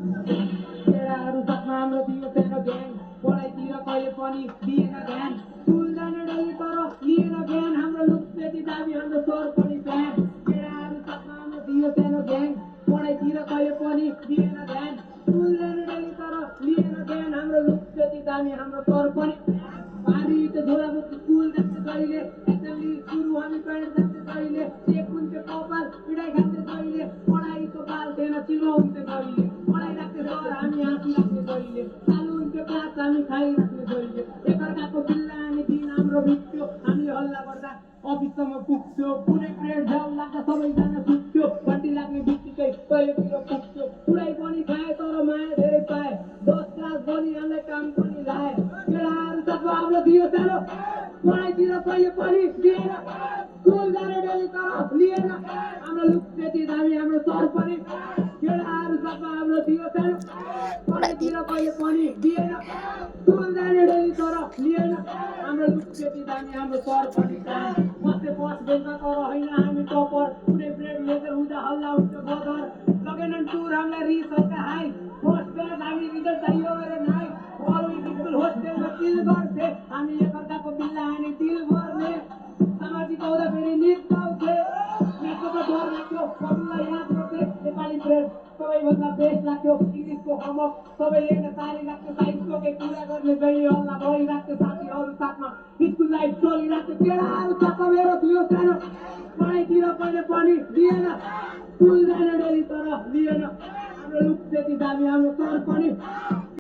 केटाहरू साथमा हाम्रो दियो सानो ध्यान पढाइतिर कहिले पनि दिएन ध्यान स्कुल जाने डल्ली तर लिएन ज्ञान हाम्रो लुक त्यति दाबी हाम्रो स्वर पनि ध्यान केटाहरू साथमा हाम्रो दियो सानो ध्यान पढाइतिर कहिले पनि दिएन ध्यान स्कुल जाने डल्ली तर लिएन ज्ञान हाम्रो लुक त्यति दामी हाम्रो स्वर पनि पारी त झोला बोक्छु स्कुल जान्थे कहिले एसेम्बली सुरु हामी प्यारेन्ट जान्थे कहिले चेक हुन्थ्यो कपाल पिटाइ खान्थे कहिले पढाइको बाल थिएन चिल्लो हुन्थ्यो कहिले पढाइ राख्थे सर हामी हाँसी राख्ने कहिले चालु हुन्थ्यो क्लास हामी खाइराख्ने कहिले एकअर्काको बिल्ला हामी दिन हाम्रो बित्थ्यो हामीले हल्ला गर्दा अफिससम्म पुग्थ्यो पुरै पिरियड झ्याउ लाग्दा सबैजना सुत्थ्यो बन्टी लाग्ने बित्तिकै कहिलेतिर पुग्थ्यो पुरै पनि खाए तर माया धेरै पाए 10 क्लास बनी हामीलाई काम पनि लाए केटाहरू साथमा हाम्रो दियो सानो पढाइतिर कहिले पनि दिएन स्कुल जाने डेली तर लिएन हाम्रो लुक त्यति दामी हाम्रो सर पनि केटाहरू साथमा हाम्रो दियो सानो पढाइतिर कहिले पनि दिएन स्कुल जाने डेली तर लिएन हाम्रो लुक त्यति दामी हाम्रो सर पनि बस्ने बस बेलमा तर होइन हामी टपर कुनै ब्रेड लेजर हुँदा हल्ला हुन्छ गदर लगेनन् टुर हामीलाई रिस हल्का हाई फर्स्ट ब्याच हामी रिजल्ट चाहियो अरे नाइ फलोइङ स्कुल होस्टेलमा किल गर्थे हामी एकअर्काको बिल्ला हाने दिल गर्ने सामाजिक आउँदा फेरि निट पाउँथे नेटको त डर लाग्थ्यो फर्मुला याद गर्थे नेपाली ब्रेड सबैभन्दा बेस्ट लाग्थ्यो इङ्ग्लिसको होमवर्क सबैले हेर्न साह्रै लाग्थ्यो साइन्सको केही कुरा गर्ने जहिले हल्ला भइराख्थ्यो साथीहरू साथमा स्कुल लाइफ चलिराख्थ्यो केटाहरू साथमा मेरो थियो सानो पढाइतिर कहिले पनि दिएन स्कुल जाने डेली तर लिएन हाम्रो लुक त्यति दामी हाम्रो सर पनि